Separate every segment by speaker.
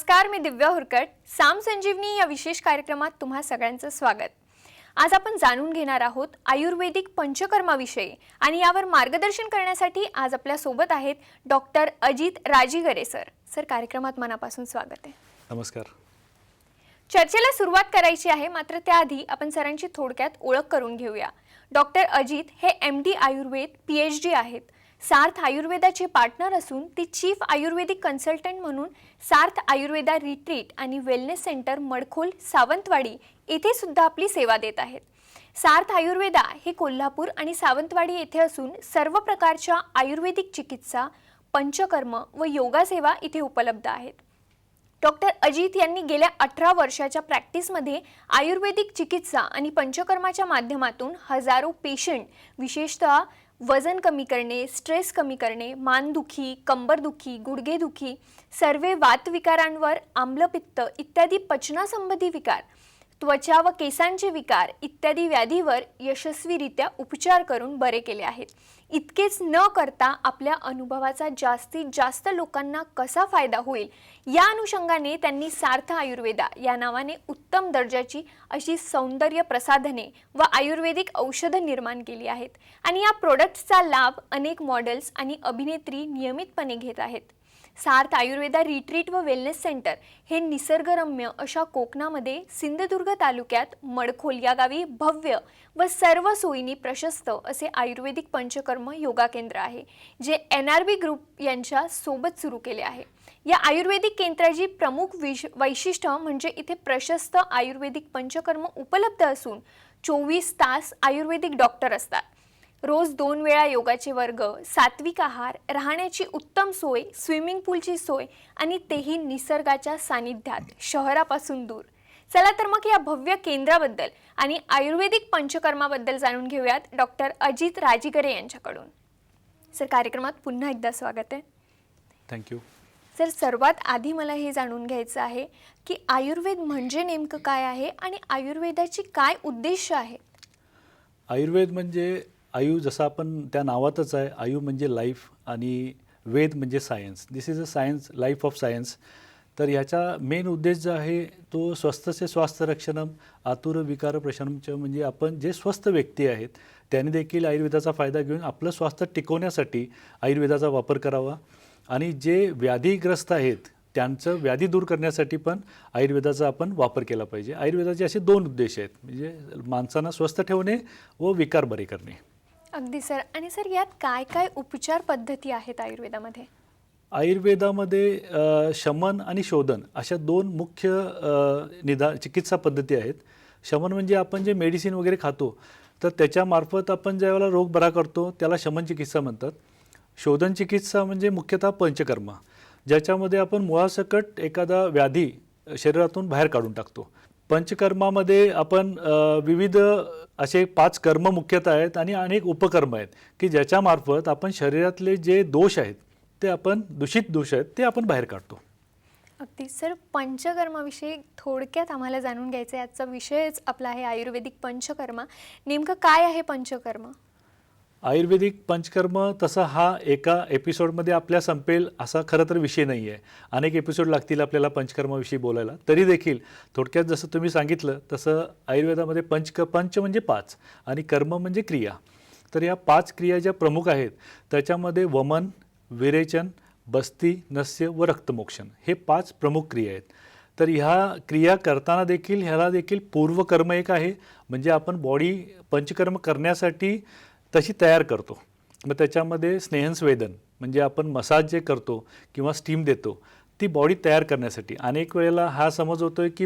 Speaker 1: नमस्कार, मी दिव्या हुरकट. साम संजीवनी या विशेष कार्यक्रमात तुम्हा सगळ्यांचं स्वागत. आज आपण जाणून घेणार आहोत आयुर्वेदिक पंचकर्माविषयी आणि यावर मार्गदर्शन करण्यासाठी आज आपल्या सोबत आहेत डॉक्टर अजित राजीगरे सर. सर, कार्यक्रमात मनापासून स्वागत आहे.
Speaker 2: नमस्कार.
Speaker 1: चर्चेला सुरुवात करायची आहे, मात्र त्याआधी आपण सरांची थोडक्यात ओळख करून घेऊया. डॉक्टर अजित हे MD आयुर्वेद PhD आहेत. सार्थ आयुर्वेदाचे पार्टनर असून ती चीफ आयुर्वेदिक कन्सल्टंट म्हणून सार्थ आयुर्वेदा रिट्रीट आणि वेलनेस सेंटर मडखोल सावंतवाडी येथे सुद्धा आपली सेवा देत आहेत. सार्थ आयुर्वेदा हे कोल्हापूर आणि सावंतवाडी येथे असून सर्व प्रकारच्या आयुर्वेदिक चिकित्सा, पंचकर्म व योगा सेवा इथे उपलब्ध आहेत. डॉक्टर अजित यांनी गेल्या 18 वर्षाच्या प्रॅक्टिसमध्ये आयुर्वेदिक चिकित्सा आणि पंचकर्माच्या माध्यमातून हजारो पेशंट, विशेषतः वजन कमी करणे, स्ट्रेस कमी करणे, मानदुखी, कंबरदुखी, गुडघेदुखी, सर्व वातविकारांवर, आम्लपित्त इत्यादी पचनासंबंधी विकार, त्वचा व केसांचे विकार इत्यादी व्याधीवर यशस्वीरित्या उपचार करून बरे केले आहेत. इतकेच न करता आपल्या अनुभवाचा जास्तीत जास्त लोकांना कसा फायदा होईल या अनुषंगाने त्यांनी सार्थ आयुर्वेदा या नावाने उत्तम दर्जाची अशी सौंदर्य प्रसाधने व आयुर्वेदिक औषधं निर्माण केली आहेत आणि या प्रोडक्ट्सचा लाभ अनेक मॉडेल्स आणि अभिनेत्री नियमितपणे घेत आहेत. सार्थ आयुर्वेदा रिट्रीट व वेलनेस सेंटर हे निसर्गरम्य अशा कोकणामध्ये सिंधुदुर्ग तालुक्यात मडखोल या गावी भव्य व सर्व सोयींनी प्रशस्त असे आयुर्वेदिक पंचकर्म योगा केंद्र आहे, जे NRB ग्रुप यांच्या सोबत सुरू केले आहे. या आयुर्वेदिक केंद्राची प्रमुख वैशिष्ट्य म्हणजे इथे प्रशस्त आयुर्वेदिक पंचकर्म उपलब्ध असून 24 तास आयुर्वेदिक डॉक्टर असतात. रोज 2 वेळा योगाचे वर्ग, सात्विक आहार, राहण्याची उत्तम सोय, स्विमिंग पूलची सोय आणि तेही निसर्गाच्या सानिध्यात, शहरापासून दूर. चला तर मग या भव्य केंद्राबद्दल आणि आयुर्वेदिक पंचकर्माबद्दल जाणून घेऊयात डॉक्टर अजित राजीगरे यांच्याकडून. सर, कार्यक्रमात पुन्हा एकदा स्वागत आहे.
Speaker 2: थँक्यू.
Speaker 1: सर, सर्वात आधी मला हे जाणून घ्यायचं आहे की आयुर्वेद म्हणजे नेमकं काय आहे आणि आयुर्वेदाची काय उद्देश आहे?
Speaker 2: आयुर्वेद म्हणजे आयु, जसं आपण त्या नावातच आहे. आयु म्हणजे लाईफ आणि वेद म्हणजे science. This is a science, life of science. तर ह्याचा मेन उद्देश जो आहे तो स्वस्थ स्वास्थ्य रक्षणम आतुर विकार प्रशमनम, म्हणजे आपण जे स्वस्थ व्यक्ती आहेत त्यांनी देखील आयुर्वेदाचा फायदा घेऊन आपलं स्वास्थ्य टिकवण्यासाठी आयुर्वेदाचा वापर करावा आणि जे व्याधीग्रस्त आहेत त्यांचं व्याधी दूर करण्यासाठी पण आयुर्वेदाचा आपण वापर केला पाहिजे. आयुर्वेदाचे असे 2 उद्देश आहेत, म्हणजे माणसांना स्वस्थ ठेवणे व विकार बरे करणे.
Speaker 1: अगदी सर. आणि सर, यात काय काय उपचार पद्धती आहेत आयुर्वेदामध्ये?
Speaker 2: आयुर्वेदामध्ये शमन आणि शोधन अशा 2 मुख्य चिकित्सा पद्धती आहेत. शमन म्हणजे आपण जे मेडिसिन वगैरे खातो तर त्याच्यामार्फत आपण ज्यावेळेला रोग बरा करतो त्याला शमन चिकित्सा म्हणतात. शोधन चिकित्सा म्हणजे मुख्यतः पंचकर्म, ज्याच्यामध्ये आपण मुळासकट एखादा व्याधी शरीरातून बाहेर काढून टाकतो. पंचकर्मामध्ये आपण विविध असे 5 कर्म मुख्यतः आहेत आणि अनेक उपकर्म आहेत की ज्याच्यामार्फत आपण शरीरातले जे दोष आहेत ते आपण दूषित दोष आहेत ते आपण बाहेर काढतो.
Speaker 1: अगदी सर, पंचकर्माविषयी थोडक्यात आम्हाला जाणून घ्यायचं आहे. आजचा विषयच आपला आहे आयुर्वेदिक पंचकर्म. नेमकं काय आहे पंचकर्म?
Speaker 2: आयुर्वेदिक पंचकर्म तसा हा एका एपिसोडमध्ये आपल्या संपेल असा खरं तर विषय नाही आहे. अनेक एपिसोड लागतील आपल्याला पंचकर्माविषयी बोलायला. तरी देखील थोडक्यात जसं तुम्ही सांगितलं तसं आयुर्वेदामध्ये पंच म्हणजे 5 आणि कर्म म्हणजे क्रिया. तर या 5 क्रिया ज्या प्रमुख आहेत त्याच्यामध्ये वमन, विरेचन, बस्ती, नस्य व रक्तमोक्षण हे 5 प्रमुख क्रिया आहेत. तर ह्या क्रिया करताना देखील ह्याला देखील पूर्वकर्म एक आहे, म्हणजे आपण बॉडी पंचकर्म करण्यासाठी तशी तयार करतो. मग त्याच्यामध्ये स्नेहनस्वेदन म्हणजे आपण मसाज जे करतो किंवा स्टीम देतो ती बॉडी तयार करण्यासाठी. अनेक वेळेला हा समज होतो आहे की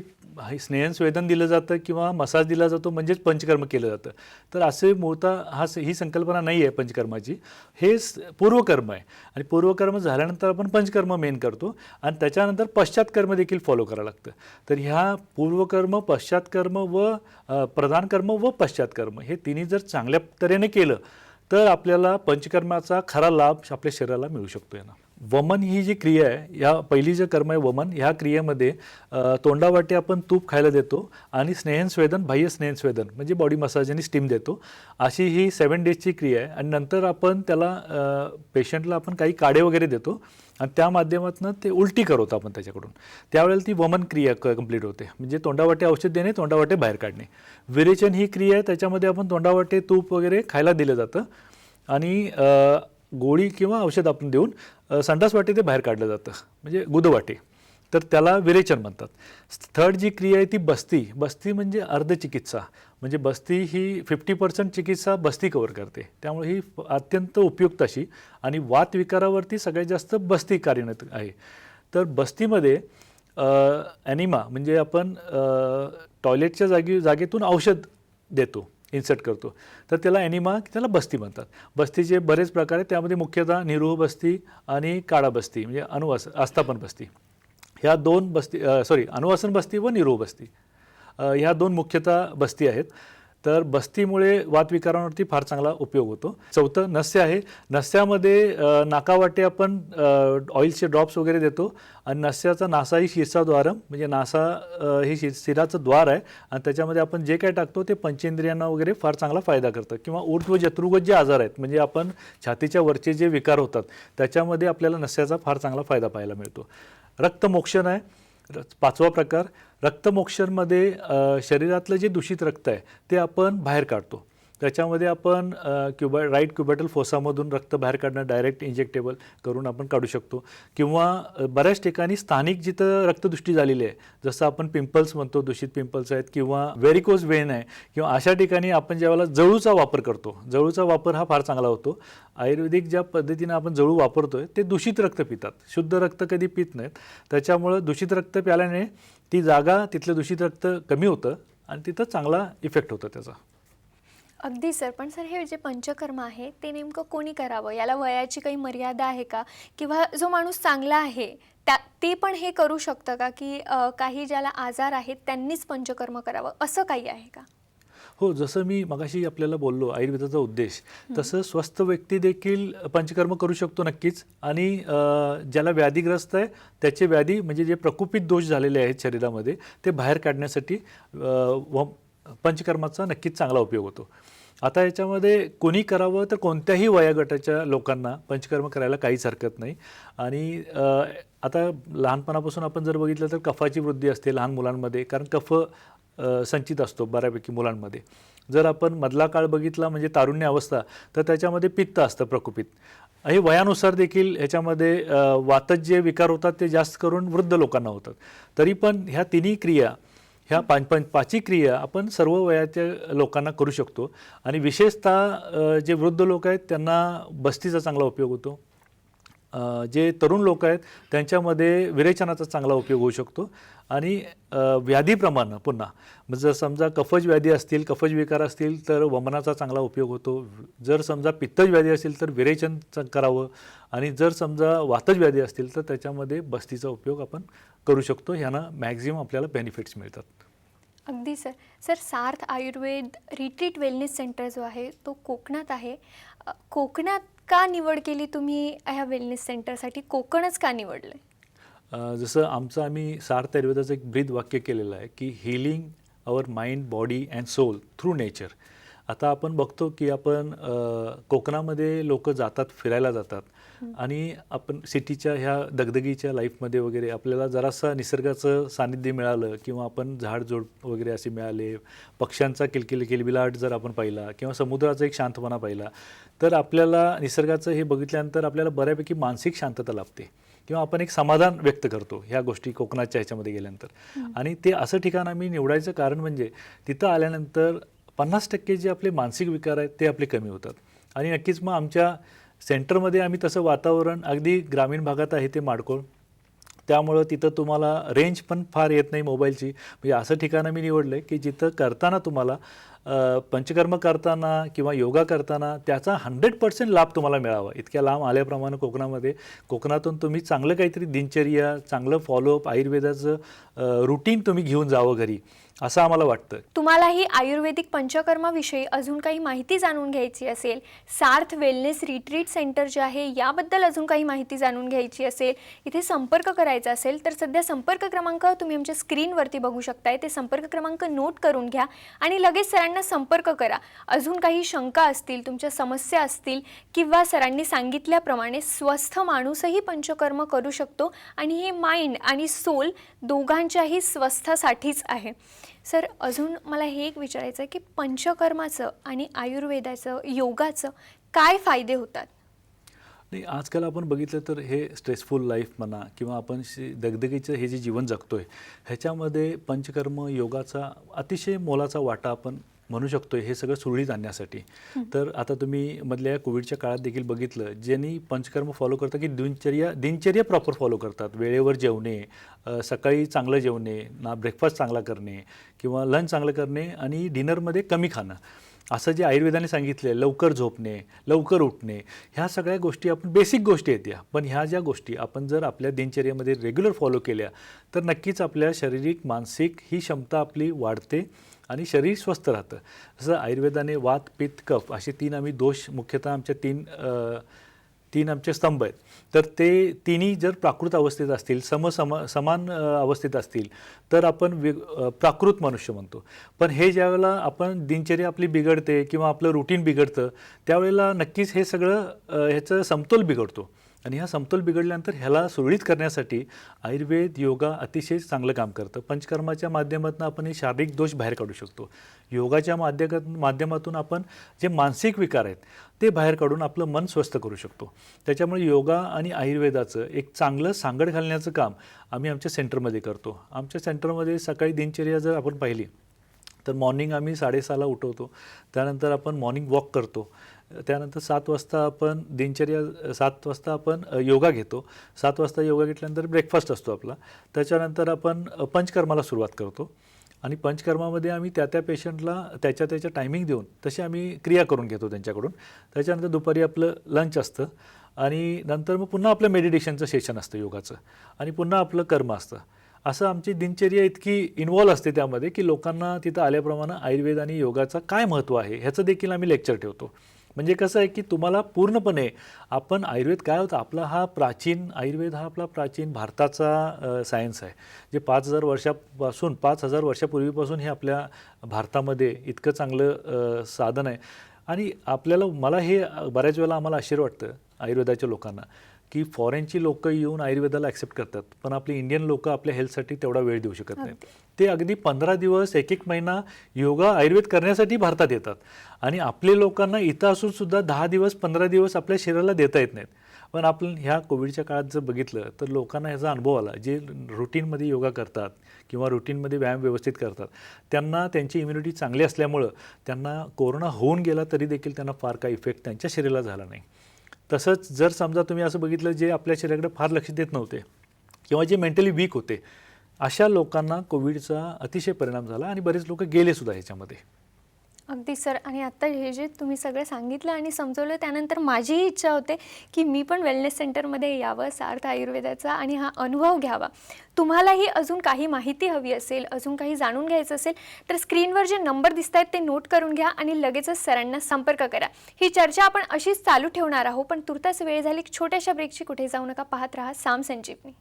Speaker 2: स्नेहनस्वेदन दिलं जातं किंवा मसाज दिला जातो म्हणजेच पंचकर्म केलं जातं. तर असे मूळतः ही संकल्पना नाही आहे पंचकर्माची. हे पूर्वकर्म आहे आणि पूर्वकर्म झाल्यानंतर आपण पंचकर्म मेन करतो आणि त्याच्यानंतर पश्चातकर्म देखील फॉलो करावं लागतं. तर ह्या पूर्वकर्म, पश्चातकर्म व प्रधानकर्म व पश्चातकर्म हे तिन्ही जर चांगल्या तऱ्हेने केलं तर आपल्याला पंचकर्माचा खरा लाभ आपल्या शरीराला मिळू शकतो. वमन ही जी क्रिया आहे, या पहिली जे कर्म आहे वमन, ह्या क्रियेमध्ये तोंडावाटे आपण तूप खायला देतो आणि स्नेहनस्वेदन, बाह्य स्नेहनस्वेदन म्हणजे बॉडी मसाज आणि स्टीम देतो. अशी ही 7 डेजची क्रिया आहे. आणि नंतर आपण त्याला पेशंटला आपण काही काढे वगैरे देतो आणि त्या माध्यमातून ते उलटी करवतो आपण त्याच्याकडून. त्यावेळेला ती वमन क्रिया कंप्लीट होते. म्हणजे तोंडावाटे औषध देणे, तोंडावाटे बाहेर काढणे. विरेचन ही क्रिया आहे, त्याच्यामध्ये आपण तोंडावाटे तूप वगैरे खायला दिलं जातं आणि गोळी किंवा औषध आपण देऊन संडास वाटे ते बाहेर काढलं जातं, म्हणजे गुदवाटे. तर त्याला विरेचन म्हणतात. थर्ड जी क्रिया आहे ती बस्ती. बस्ती म्हणजे अर्धचिकित्सा. म्हणजे बस्ती ही 50% चिकित्सा बस्ती कव्हर करते. त्यामुळे ही अत्यंत उपयुक्त अशी आणि वात विकारावरती सगळ्यात जास्त बस्ती कार्यरत आहे. तर बस्तीमध्ये ॲनिमा म्हणजे आपण टॉयलेटच्या जागेतून औषध देतो, इन्सर्ट करतो, तर त्याला ॲनिमा, त्याला बस्ती म्हणतात. बस्तीचे बरेच प्रकार आहेत. त्यामध्ये मुख्यतः निरोह बस्ती आणि काळा बस्ती म्हणजे आस्थापन बस्ती. ह्या दोन बस्ती अनुवासन बस्ती व निरोह बस्ती, ह्या दोन मुख्यतः बस्ती आहेत. तर बस्तीमुळे वातविकारांवरती फार चांगला उपयोग होतो. चौथं नस्य आहे. नस्यामध्ये नाकावाटे आपण ऑइलचे ड्रॉप्स वगैरे देतो आणि नस्याचा नासा ही शीर्षाद्वारम म्हणजे नासा हे शिराचं द्वार आहे आणि त्याच्यामध्ये आपण जे काय टाकतो ते पंचेंद्रियांना वगैरे फार चांगला फायदा करतं. किंवा ऊर्ध्व जत्रुगत जे आजार आहेत म्हणजे आपण छातीच्या वरचे जे विकार होतात त्याच्यामध्ये आपल्याला नस्याचा फार चांगला फायदा पाहायला मिळतो. रक्तमोक्षण आहे पाचवा प्रकार. रक्तमोक्षणमध्ये शरीरातलं जे दूषित रक्त आहे ते आपण बाहेर काढतो. त्याच्यामध्ये आपण राईट क्युबॅटल फोसामधून रक्त बाहेर काढणं, डायरेक्ट इंजेक्टेबल करून आपण काढू शकतो. किंवा बऱ्याच ठिकाणी स्थानिक जिथं रक्तदृष्टी झालेली आहे, जसं आपण पिंपल्स म्हणतो, दूषित पिंपल्स आहेत किंवा व्हेरिकोज वेन आहे, किंवा अशा ठिकाणी आपण ज्यावेळेला जळूचा वापर करतो, जळूचा वापर हा फार चांगला होतो. आयुर्वेदिक ज्या पद्धतीनं आपण जळू वापरतोय ते दूषित रक्त पितात, शुद्ध रक्त कधी पित नाहीत. त्याच्यामुळं दूषित रक्त प्याल्याने ती जागा, तिथलं दूषित रक्त कमी होतं आणि तिथं चांगला इफेक्ट होतो त्याचा.
Speaker 1: अगदी सर. पण सर, हे जे पंचकर्म आहे ते नेमकं कोणी करावं? याला वयाची काही मर्यादा आहे का? किंवा जो माणूस चांगला आहे ते पण हे करू शकतं का? की काही ज्याला आजार आहेत त्यांनीच पंचकर्म करावं असं काही आहे का?
Speaker 2: हो, जसं मी मगाशी आपल्याला बोललो आयुर्वेदाचा उद्देश, तसं स्वस्थ व्यक्ती देखील पंचकर्म करू शकतो नक्कीच. आणि ज्याला व्याधीग्रस्त आहे त्याचे व्याधी म्हणजे जे प्रकुपित दोष झालेले आहेत शरीरामध्ये ते बाहेर काढण्यासाठी पंचकर्माचा नक्कीच चांगला उपयोग होतो. आता याच्यामध्ये कोणी करावं तर कोणत्याही वयोगटाच्या लोकांना पंचकर्म करायला काहीच हरकत नाही. आणि आता लहानपणापासून आपण जर बघितलं तर कफाची वृद्धी असते लहान मुलांमध्ये, कारण कफ संचित असतो बऱ्यापैकी मुलांमध्ये. जर आपण मधला काळ बघितला म्हणजे तारुण्य अवस्था, तर त्याच्यामध्ये पित्त असतं प्रकुपित. हे वयानुसार देखील ह्याच्यामध्ये वातज जे विकार होतात ते जास्त करून वृद्ध लोकांना होतात. तरी पण ह्या तिन्ही क्रिया, ह्या पाचही क्रिया आपण सर्व वयाच्या लोकांना करू शकतो. आणि विशेषतः जे वृद्ध लोक आहेत त्यांना बस्तीचा चांगला उपयोग होतो. जे तरुण लोक आहेत त्यांच्यामध्ये विरेचनाचा चांगला उपयोग होऊ शकतो. आणि व्याधीप्रमाणे पुन्हा जर समजा कफज व्याधी असतील, कफज विकार असतील तर वमनाचा चांगला उपयोग होतो. जर समजा पित्तज व्याधी असतील तर विरेचन करावं. आणि जर समजा वातज व्याधी असतील तर त्याच्यामध्ये बस्तीचा उपयोग आपण करू शकतो. ह्यानं मॅक्झिमम आपल्याला बेनिफिट्स मिळतात.
Speaker 1: अगदी सर. सर, सार्थ आयुर्वेद रिट्रीट वेलनेस सेंटर जो आहे तो कोकणात आहे. कोकणात का निवड केली तुम्ही ह्या वेलनेस सेंटरसाठी? कोकणच का निवडलं?
Speaker 2: जसं आम्ही सार्थ आयुर्वेदाचं एक ब्रीद वाक्य केलेलं आहे की healing our mind, body and soul through nature. आता आपण बघतो की आपण कोकणामध्ये लोक जातात, फिरायला जातात आणि आपण सिटीच्या ह्या दगदगीच्या लाईफमध्ये वगैरे आपल्याला जरासं निसर्गाचं सानिध्य मिळालं किंवा आपण झाडझुड वगैरे असे मिळाले, पक्ष्यांचा किलबिलाट जर आपण पाहिला किंवा समुद्राचा एक शांतपणा पाहिला, तर आपल्याला निसर्गाचं हे बघितल्यानंतर आपल्याला बऱ्यापैकी मानसिक शांतता लाभते किंवा आपण एक समाधान व्यक्त करतो ह्या गोष्टी कोकणाच्या ह्याच्यामध्ये गेल्यानंतर. आणि ते असं ठिकाण आम्ही निवडायचं कारण म्हणजे तिथं आल्यानंतर 50% जे आपले मानसिक विकार आहेत ते आपले कमी होतात. आणि नक्कीच मग आमच्या सेंटरमध्ये आम्ही तसं वातावरण अगदी ग्रामीण भागात आहे ते माडकोळ, त्यामुळं तिथं तुम्हाला रेंज पण फार येत नाही मोबाईलची. म्हणजे असं ठिकाण मी निवडलं आहे की जिथं करताना तुम्हाला पंचकर्म करताना किंवा योगा करताना त्याचा 100% लाभ तुम्हाला मिळावा. इतक्या लांब आल्याप्रमाणे कोकणातून तुम्ही चांगलं काहीतरी दिनचर्या, चांगलं फॉलोअप, आयुर्वेदाचं रुटीन तुम्ही घेऊन जावं घरी, असं आम्हाला वाटतं.
Speaker 1: तुम्हालाही आयुर्वेदिक पंचकर्माविषयी अजून काही माहिती जाणून घ्यायची असेल, सार्थ वेलनेस रिट्रीट सेंटर जे आहे याबद्दल अजून काही माहिती जाणून घ्यायची असेल, इथे संपर्क करायचा असेल तर सध्या संपर्क क्रमांक तुम्ही आमच्या स्क्रीनवरती बघू शकताय. ते संपर्क क्रमांक नोट करून घ्या आणि लगेच सरांना संपर्क करा. अजून काही शंका असतील, तुमच्या समस्या असतील किंवा सरांनी सांगितल्याप्रमाणे स्वस्थ माणूसही पंचकर्म करू शकतो आणि हे माइंड आणि सोल दोघांच्याही स्वस्थासाठीच आहे. सर, अजून मला हे एक विचारायचं आहे की पंचकर्माचं आणि आयुर्वेदाचं, योगाचं काय फायदे होतात?
Speaker 2: नाही, आजकाल आपण बघितलं तर हे स्ट्रेसफुल लाईफ म्हणा किंवा आपण दगदगीचं हे जे जीवन जगतोय, ह्याच्यामध्ये पंचकर्म, योगाचा अतिशय मोलाचा वाटा आपण म्हणू शकतोय हे सगळं सुरळीत आणण्यासाठी. तर आता तुम्ही मधल्या कोविडच्या काळात देखील बघितलं, ज्यांनी पंचकर्म फॉलो करतात की दिनचर्या प्रॉपर फॉलो करतात. वेळेवर जेवणे, सकाळी चांगलं जेवणे, ब्रेकफास्ट चांगला करणे किंवा लंच चांगलं करणे आणि डिनरमध्ये कमी खाणं, असं जे आयुर्वेदाने सांगितलं आहे. लवकर झोपणे, लवकर उठणे, ह्या सगळ्या गोष्टी आपण बेसिक गोष्टी आहेत या. पण ह्या ज्या गोष्टी आपण जर आपल्या दिनचर्येमध्ये रेग्युलर फॉलो केल्या तर नक्कीच आपल्या शारीरिक, मानसिक ही क्षमता आपली वाढते आणि शरीर स्वस्थ राहतं. जसं आयुर्वेदाने वात, पित्त, कफ असे आम्ही दोष मुख्यतः आमच्या तीन आमचे स्तंभ आहेत. तर ते तिन्ही जर प्राकृत अवस्थेत असतील, समान अवस्थेत असतील तर आपण प्राकृत मनुष्य म्हणतो. पण हे ज्यावेळेला आपण दिनचर्या आपली बिघडते किंवा आपलं रुटीन बिघडतं त्यावेळेला नक्कीच हे सगळं ह्याचं समतोल बिघडतो. आणि हा समतोल बिघडल्यानंतर ह्याला सुरळीत करण्यासाठी आयुर्वेद, योगा अतिशय चांगलं काम करतं. पंचकर्माच्या माध्यमातून आपण हे शारीरिक दोष बाहेर काढू शकतो. योगाच्या माध्यमातून आपण जे मानसिक विकार आहेत ते बाहेर काढून आपलं मन स्वस्थ करू शकतो. त्याच्यामुळे योगा आणि आयुर्वेदाचं एक चांगलं सांगड घालण्याचं काम आम्ही आमच्या सेंटरमध्ये करतो. आमच्या सेंटरमध्ये सकाळी दिनचर्या जर आपण पाहिली तर मॉर्निंग आम्ही 6:30ला उठवतो. त्यानंतर आपण मॉर्निंग वॉक करतो. त्यानंतर 7 वाजता आपण 7 वाजता आपण योगा घेतो. 7 वाजता योगा घेतल्यानंतर ब्रेकफास्ट असतो आपला. त्याच्यानंतर आपण पंचकर्माला सुरुवात करतो आणि पंचकर्मामध्ये आम्ही त्या पेशंटला त्याच्या टायमिंग देऊन तशी आम्ही क्रिया करून घेतो त्यांच्याकडून. त्याच्यानंतर दुपारी आपलं लंच असतं आणि नंतर मग पुन्हा आपलं मेडिटेशनचं सेशन असतं योगाचं आणि पुन्हा आपलं कर्म असतं. असं आमची दिनचर्या इतकी इन्वॉल्व असते त्यामध्ये की लोकांना तिथं आल्याप्रमाणे आयुर्वेद आणि योगाचं काय महत्त्व आहे ह्याचं देखील आम्ही लेक्चर ठेवतो. म्हणजे कसं आहे की तुम्हाला पूर्णपणे आपण आयुर्वेद काय होतं, आयुर्वेद हा आपला प्राचीन भारताचा सायन्स आहे. जे 5,000 वर्षापूर्वीपासून हे आपल्या भारतामध्ये इतकं चांगलं साधन आहे. आणि मला हे बऱ्याच वेळेला आम्हाला आश्चर्य वाटतं आयुर्वेदाच्या लोकांना की फॉरेनची लोक येऊन आयुर्वेदाला ॲक्सेप्ट करतात, पण आपले इंडियन लोक आपल्या हेल्थसाठी तेवढा वेळ देऊ शकत नाहीत. ते अगदी 15 दिवस, एक महिना योगा, आयुर्वेद करण्यासाठी भारतात येतात आणि आपले लोकांना इथं असून सुद्धा 10 दिवस, 15 दिवस आपल्या शरीराला देता येत नाहीत. पण आपण ह्या कोविडच्या काळात जर बघितलं तर लोकांना ह्याचा अनुभव आला. जे रुटीनमध्ये योगा करतात किंवा रुटीनमध्ये व्यायाम व्यवस्थित करतात त्यांना त्यांची इम्युनिटी चांगली असल्यामुळं त्यांना कोरोना होऊन गेला तरी देखील त्यांना फार काही इफेक्ट त्यांच्या शरीराला झाला नाही. तसंच जर समजा तुम्ही असं बघितलं जे आपल्या शरीराकडे फार लक्ष देत नव्हते किंवा जे मेंटली वीक होते, अशा लोकांना कोविडचा अतिशय परिणाम झाला आणि बरेच लोक गेले सुद्धा ह्याच्यामध्ये.
Speaker 1: अगदी सर. आणि आता हे जे तुम्ही सगळं सांगितलं आणि समजवलं त्यानंतर माझीही इच्छा होते की मी पण वेलनेस सेंटरमध्ये यावं, सार्थ आयुर्वेदाचा आणि हा अनुभव घ्यावा. तुम्हालाही अजून काही माहिती हवी असेल, अजून काही जाणून घ्यायचं असेल तर स्क्रीनवर जे नंबर दिसत आहेत ते नोट करून घ्या आणि लगेचच सरांना संपर्क करा. ही चर्चा आपण अशीच चालू ठेवणार आहोत, पण तुर्तास वेळ झाली छोट्याशा ब्रेकची. कुठे जाऊ नका, पाहत राहा साम संजीवनी.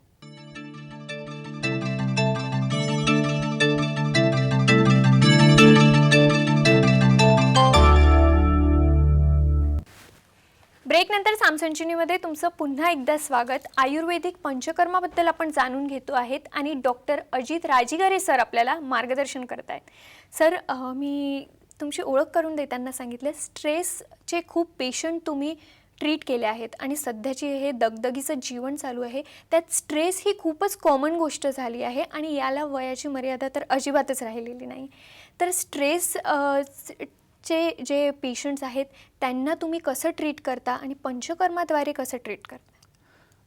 Speaker 1: ब्रेकनंतर सामसंजीवनीमध्ये तुमचं पुन्हा एकदा स्वागत. आयुर्वेदिक पंचकर्माबद्दल आपण जाणून घेतो आहेत आणि डॉक्टर अजित राजीगरे सर आपल्याला मार्गदर्शन करत आहेत. सर, मी तुमची ओळख करून देताना सांगितलं स्ट्रेसचे खूप पेशंट तुम्ही ट्रीट केले आहेत आणि सध्याचे हे दगदगीचं जीवन चालू आहे त्यात स्ट्रेस ही खूपच कॉमन गोष्ट झाली आहे आणि याला वयाची मर्यादा तर अजिबातच राहिलेली नाही. तर जे पेशंट्स आहेत त्यांना तुम्ही कसं ट्रीट करता आणि पंचकर्माद्वारे कसं ट्रीट करता?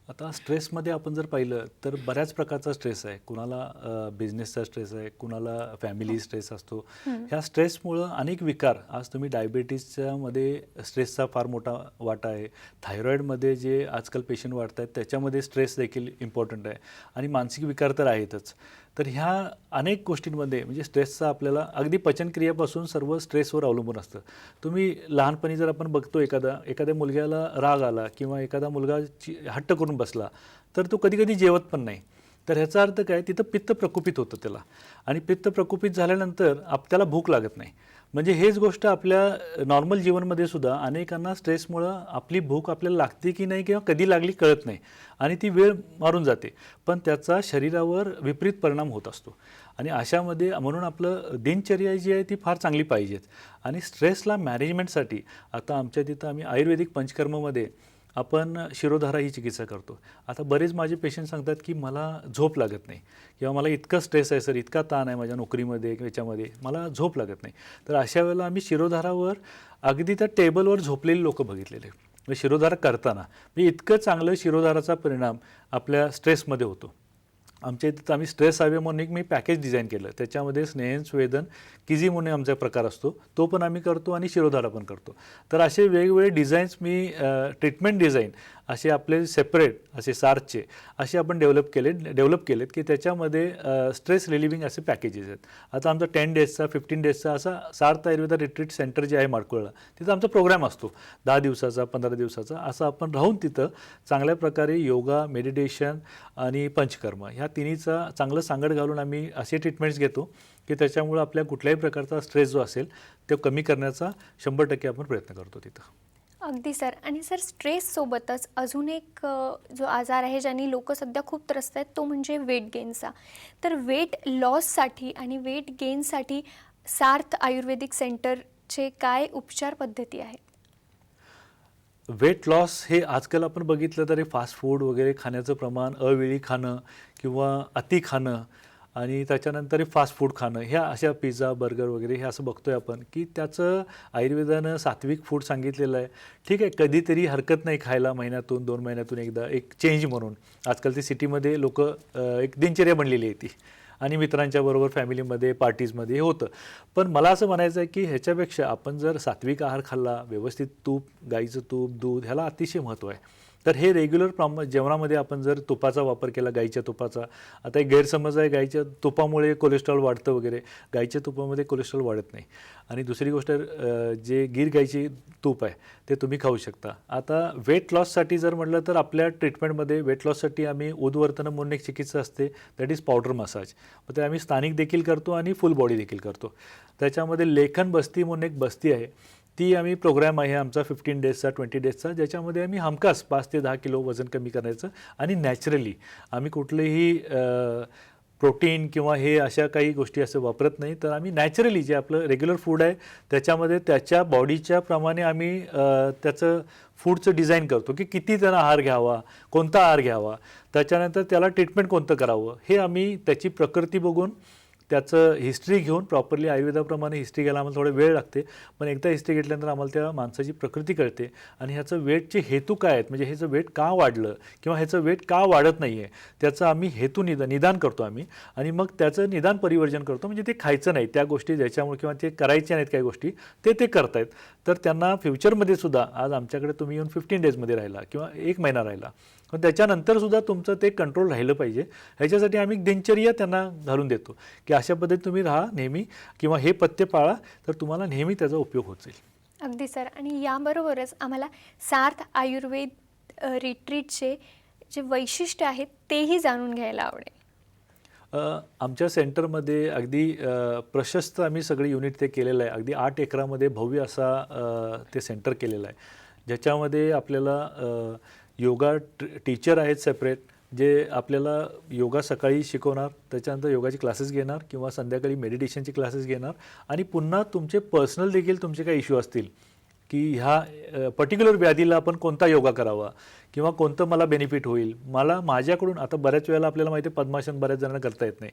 Speaker 2: आता स्ट्रेसमध्ये आपण जर पाहिलं तर बऱ्याच प्रकारचा स्ट्रेस आहे. कुणाला बिझनेसचा स्ट्रेस आहे, कुणाला फॅमिली स्ट्रेस असतो. ह्या स्ट्रेसमुळं अनेक विकार, आज तुम्ही डायबिटीजच्या मध्ये स्ट्रेसचा फार मोठा वाटा आहे. थायरॉईडमध्ये जे आजकाल पेशंट वाढत आहेत त्याच्यामध्ये स्ट्रेस देखील इम्पॉर्टंट आहे आणि मानसिक विकार तर आहेतच. तर ह्या अनेक गोष्टींमध्ये म्हणजे स्ट्रेसचा आपल्याला अगदी पचनक्रियेपासून सर्व स्ट्रेसवर अवलंबून असतं. तुम्ही लहानपणी जर आपण बघतो एखाद्या मुलग्याला राग आला किंवा एखादा मुलगा हट्ट करून बसला तर तो कधी कधी जेवत पण नाही. तर ह्याचा अर्थ काय, तिथं पित्त प्रकोपित होतं त्याला आणि पित्त प्रकोपित झाल्यानंतर त्याला भूक लागत नाही. म्हणजे हेच गोष्ट आपल्या नॉर्मल जीवनमध्ये सुद्धा अनेकांना स्ट्रेसमुळं आपली भूक आपल्याला लागते की नाही किंवा कधी लागली कळत नाही आणि ती वेळ मारून जाते, पण त्याचा शरीरावर विपरीत परिणाम होत असतो. आणि अशामध्ये म्हणून आपलं दिनचर्या जी आहे ती फार चांगली पाहिजेत. आणि स्ट्रेसला मॅनेजमेंटसाठी आता आमच्या तिथं आम्ही आयुर्वेदिक पंचकर्ममध्ये आपण शिरोधारा ही चिकित्सा करतो. आता बरेच माझे पेशंट सांगतात की मला झोप लागत नाही किंवा मला इतका स्ट्रेस आहे सर, इतका ताण आहे माझ्या नोकरीमध्ये किंवा याच्यामध्ये, मला झोप लागत नाही. तर अशा वेळेला आम्ही शिरोधारावर अगदी त्या टेबलवर झोपलेली लोकं बघितलेले. म्हणजे शिरोधारा करताना म्हणजे इतकं चांगलं शिरोधाराचा परिणाम आपल्या स्ट्रेसमध्ये होतो. आमच्या इथं आम्ही स्ट्रेस हवे म्हणून एक मी पॅकेज डिझाईन केलं. त्याच्यामध्ये स्नेहन स्वेदन किझी म्हणून आमचा प्रकार असतो, तो पण आम्ही करतो आणि शिरोधारा पण करतो. तर असे वेगवेगळे डिझाईन्स मी ट्रीटमेंट डिझाईन असे आपले सेपरेट असे सार्थचे असे आपण डेव्हलप केलेत की त्याच्यामध्ये स्ट्रेस रिलिव्हिंग असे पॅकेजेस आहेत. आता आमचा 10 डेजचा 15 डेजचा असा सार्थ आयुर्वेदा रिट्रीट सेंटर जे आहे माडकुळला, तिथं आमचा प्रोग्राम असतो 10 दिवसाचा 15 दिवसाचा. असं आपण राहून तिथं चांगल्या प्रकारे योगा, मेडिटेशन आणि पंचकर्म ह्या तिन्हीचा चांगलं सांगड घालून आम्ही असे ट्रीटमेंट्स घेतो की त्याच्यामुळं आपल्या कुठल्याही प्रकारचा स्ट्रेस जो असेल तो कमी करण्याचा 100% आपण प्रयत्न करतो तिथं.
Speaker 1: अगदी सर. आणि सर स्ट्रेससोबतच अजून एक जो आजार आहे ज्याने लोक सध्या खूप त्रस्त आहेत तो म्हणजे वेट गेनचा. तर वेट लॉससाठी आणि वेट गेनसाठी सार्थ आयुर्वेदिक सेंटरचे काय उपचार पद्धती आहेत?
Speaker 2: वेट लॉस हे आजकाल आपण बघितलं तरी फास्ट फूड वगैरे खाण्याचं प्रमाण, अवेळी खाणं किंवा अति खाणं आणि त्याच्यानंतर फास्ट फूड खाणं, ह्या अशा पिझ्झा बर्गर वगैरे हे असं बघतोय आपण की त्याचं आयुर्वेदानं सात्विक फूड सांगितलेलं आहे. ठीक आहे, कधीतरी हरकत नाही खायला, महिन्यातून 2 महिन्यातून एकदा एक चेंज म्हणून. आजकाल ती सिटीमध्ये लोकं एक दिनचर्या बनलेली आहे ती आणि मित्रांच्या बरोबर फॅमिलीमध्ये पार्टीजमध्ये हे होतं. पण मला असं म्हणायचं आहे की ह्याच्यापेक्षा आपण जर सात्विक आहार खाल्ला, व्यवस्थित तूप, गाईचं तूप, दूध ह्याला अतिशय महत्त्व आहे. तर हे रेग्युलर जेवणामध्ये आपण जर तुपाचा वापर केला, गाईच्या तुपाचा. आता एक गैरसमज आहे गाईच्या तुपामुळे कोलेस्ट्रॉल वाढतं वगैरे. गाईच्या तुपामध्ये कोलेस्ट्रॉल वाढत नाही. आणि दुसरी गोष्ट जे गीर गाईची तूप आहे ते तुम्ही खाऊ शकता. आता वेट लॉससाठी जर म्हटलं तर आपल्या ट्रीटमेंटमध्ये वेट लॉससाठी आम्ही उदवर्तन म्हणून एक चिकित्सा असते, दॅट इज पावडर मसाज. मग ते आम्ही स्थानिक देखील करतो आणि फुल बॉडी देखील करतो. त्याच्यामध्ये लेखन बस्ती म्हणून एक बस्ती आहे, ती आम्ही प्रोग्राम आहे आमचा 15 डेजचा 20 डेजचा, ज्याच्यामध्ये आम्ही हमखास 5 ते 10 किलो वजन कमी करायचं आणि नॅचरली आम्ही कुठलेही प्रोटीन किंवा हे अशा काही गोष्टी असं वापरत नाही. तर आम्ही नॅचरली जे आपलं रेग्युलर फूड आहे त्याच्यामध्ये त्याच्या बॉडीच्या प्रमाणे आम्ही त्याचं फूडचं डिझाईन करतो की किती त्यांना आहार घ्यावा, कोणता आहार घ्यावा, त्याच्यानंतर त्याला ट्रीटमेंट कोणतं करावं हे आम्ही त्याची प्रकृती बघून त्याचं हिस्ट्री घेऊन प्रॉपरली आयुर्वेदाप्रमाणे हिस्ट्री घ्यायला आम्हाला थोडा वेळ लागते. पण एकदा हिस्ट्री घेतल्यानंतर आम्हाला त्या माणसाची प्रकृती कळते आणि ह्याचं वेटचे हेतू काय आहेत, म्हणजे ह्याचं वेट का वाढलं किंवा ह्याचं वेट का वाढत नाही आहे, त्याचं आम्ही हेतू निदान करतो आम्ही. आणि मग त्याचं निदान परिवर्जन करतो. म्हणजे ते खायचं नाही त्या गोष्टी ज्याच्यामुळे किंवा ते करायच्या नाहीत काही गोष्टी ते करतायत. तर त्यांना फ्युचरमध्ये सुद्धा आज आमच्याकडे तुम्ही येऊन 15 डेजमध्ये राहिला किंवा 1 महिना राहिला, पण त्याच्यानंतरसुद्धा तुमचं ते कंट्रोल राहिलं पाहिजे. ह्याच्यासाठी आम्ही दिनचर्या त्यांना घालून देतो की अशा पद्धतीने तुम्ही राहा नेहमी किंवा हे पथ्य पाळा तर तुम्हाला नेहमी त्याचा उपयोग होत जाईल.
Speaker 1: अगदी सर. आणि याबरोबरच आम्हाला सार्थ आयुर्वेद रिट्रीटचे जे वैशिष्ट्य आहेत तेही जाणून घ्यायला आवडेल.
Speaker 2: आमच्या सेंटरमध्ये अगदी प्रशस्त आम्ही सगळे युनिट ते केलेलं आहे. अगदी 8 एकरामध्ये भव्य असा ते सेंटर केलेलं आहे, ज्याच्यामध्ये आपल्याला योगा टीचर आहेत सेपरेट, जे आपल्याला योगा सकाळी शिकवणार, त्याच्यानंतर योगाचे क्लासेस घेणार किंवा संध्याकाळी मेडिटेशनचे क्लासेस घेणार आणि पुन्हा तुमचे पर्सनल देखील तुमचे काही इश्यू असतील की ह्या पर्टिक्युलर व्याधीला आपण कोणता योगा करावा किंवा कोणतं मला बेनिफिट होईल. मला माझ्याकडून आता बऱ्याच वेळेला आपल्याला माहिती आहे पद्मासन बऱ्याच जणांना करता येत नाही,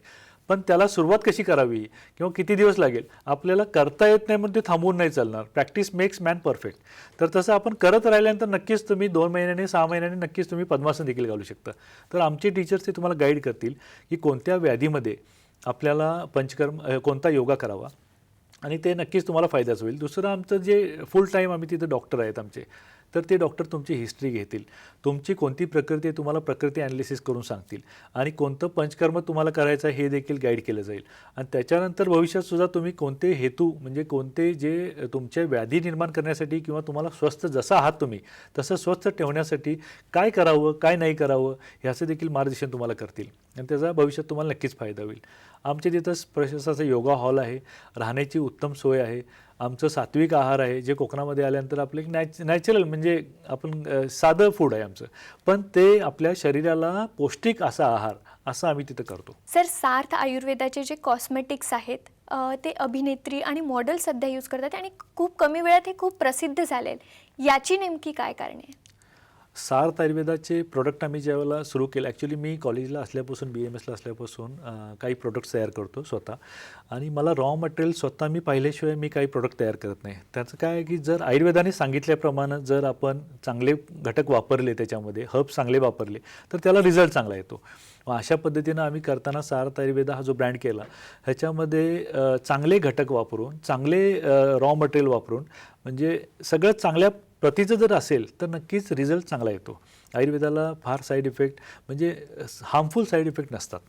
Speaker 2: पण त्याला सुरुवात कशी करावी किंवा किती दिवस लागेल आपल्याला करता येत नाही म्हणून ते थांबवून नाही चालणार. Practice makes man perfect. तर तसं आपण करत राहिल्यानंतर नक्कीच तुम्ही 2 महिन्यांनी 6 महिन्यांनी नक्कीच तुम्ही पद्मासन देखील घालू शकता. तर आमचे टीचर्स ते तुम्हाला गाईड करतील की कोणत्या व्याधीमध्ये आपल्याला पंचकर्म कोणता योगा करावा आणि ते नक्कीच तुम्हाला फायद्याचं होईल. दुसरं आमचं जे फुल टाईम आम्ही तिथे डॉक्टर आहेत आमचे, तर ते डॉक्टर तुमची हिस्ट्री घेतील, तुमची कोणती प्रकृती आहे तुम्हाला प्रकृती ॲनालिसिस करून सांगतील आणि कोणतं पंचकर्म तुम्हाला करायचं आहे हे देखील गाईड केलं जाईल. आणि त्याच्यानंतर भविष्यातसुद्धा तुम्ही कोणते हेतू म्हणजे कोणते जे तुमच्या व्याधी निर्माण करण्यासाठी किंवा तुम्हाला स्वस्थ जसा आहात तुम्ही तसं स्वस्थ ठेवण्यासाठी काय करावं काय नाही करावं ह्याचं देखील मार्गदर्शन तुम्हाला करतील आणि त्याचा भविष्यात तुम्हाला नक्कीच फायदा होईल. आमच्या तिथं प्रशस्ताचं योगा हॉल आहे, राहण्याची उत्तम सोय आहे, आमचं सात्विक आहार आहे जे कोकणामध्ये आल्यानंतर आपलं एक नॅचरल म्हणजे आपण साधं फूड आहे आमचं, पण ते आपल्या शरीराला पौष्टिक असा आहार असं आम्ही तिथं करतो.
Speaker 1: सर, सार्थ आयुर्वेदाचे जे कॉस्मेटिक्स आहेत ते अभिनेत्री आणि मॉडेल सध्या यूज करतात आणि खूप कमी वेळात हे खूप प्रसिद्ध झाले. याची नेमकी काय कारणे आहे?
Speaker 2: सार्थ आयुर्वेदाचे प्रोडक्ट आम्ही ज्यावेळेला सुरू केलं, ॲक्च्युली मी कॉलेजला असल्यापासून BMSला असल्यापासून काही प्रोडक्ट्स तयार करतो स्वतः आणि मला रॉ मटेरियल स्वतः मी पाहिल्याशिवाय मी काही प्रोडक्ट तयार करत नाही. त्याचं काय आहे की जर आयुर्वेदाने सांगितल्याप्रमाणे जर आपण चांगले घटक वापरले त्याच्यामध्ये हर्ब्स चांगले वापरले तर त्याला रिझल्ट चांगला येतो. अशा पद्धतीनं आम्ही करताना सार्थ आयुर्वेदा हा जो ब्रँड केला ह्याच्यामध्ये चांगले घटक वापरून चांगले रॉ मटेरियल वापरून म्हणजे सगळं चांगल्या प्रतीचं जर असेल तर नक्कीच रिझल्ट चांगला येतो. आयुर्वेदाला फार साईड इफेक्ट म्हणजे हार्मफुल साईड इफेक्ट नसतात.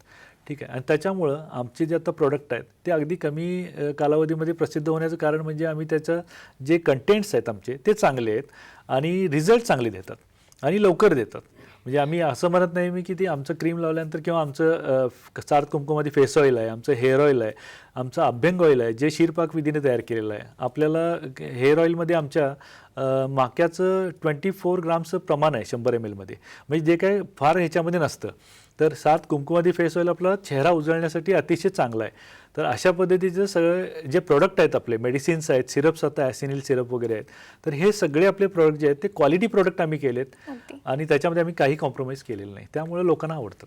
Speaker 2: ठीक आहे. आणि त्याच्यामुळं आमचे जे आता प्रोडक्ट आहेत ते अगदी कमी कालावधीमध्ये प्रसिद्ध होण्याचं कारण म्हणजे आम्ही त्याचं जे कंटेंट्स आहेत आमचे ते चांगले आहेत आणि रिझल्ट चांगले देतात आणि लवकर देतात. म्हणजे आम्ही असं म्हणत नाही मी की ते आमचं क्रीम लावल्यानंतर किंवा आमचं सार्थ कुंकुमध्ये फेस ऑइल आहे, आमचं हेअर ऑइल आहे, आमचं अभ्यंग ऑइल आहे जे शीरपाक विधीने तयार केलेलं आहे. आपल्याला हेअर ऑइलमध्ये आमच्या माक्याचं 24 ग्रामचं प्रमाण आहे 100 ml मध्ये, म्हणजे जे काय फार ह्याच्यामध्ये नसतं. तर सार्थ कुंकुमादी फेस ऑइल आपला चेहरा उजळण्यासाठी अतिशय चांगला आहे. तर अशा पद्धतीचे सगळे जे प्रोडक्ट आहेत आपले मेडिसिन्स आहेत, सिरप्स आता ॲसिनिल सिरप वगैरे आहेत, तर हे सगळे आपले प्रोडक्ट जे आहेत ते क्वालिटी प्रोडक्ट आम्ही केलेत आणि त्याच्यामध्ये आम्ही काही कॉम्प्रोमाइज केलेलं नाही. त्यामुळे लोकांना आवडतात.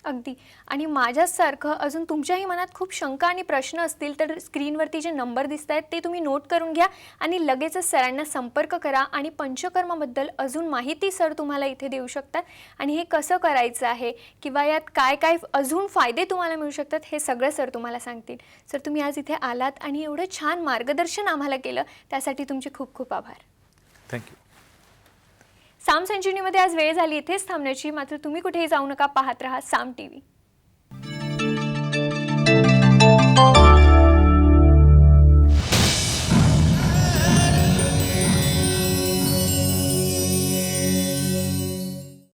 Speaker 1: अगदी. आणि माझ्यासारखं अजून तुमच्याही मनात खूप शंका आणि प्रश्न असतील तर स्क्रीनवरती जे नंबर दिसत आहेत ते तुम्ही नोट करून घ्या आणि लगेचच सरांना संपर्क करा आणि पंचकर्माबद्दल अजून माहिती सर तुम्हाला इथे देऊ शकतात आणि हे कसं करायचं आहे किंवा यात काय काय अजून फायदे तुम्हाला मिळू शकतात हे सगळं सर तुम्हाला सांगतील. सर, तुम्ही आज इथे आलात आणि एवढं छान मार्गदर्शन आम्हाला केलं त्यासाठी तुमचे खूप खूप आभार.
Speaker 2: थँक्यू.
Speaker 1: साम संजीवनीमध्ये आज वेळ झाली इथेच थांबण्याची, मात्र तुम्ही कुठेही जाऊ नका, पाहत रहा साम TV.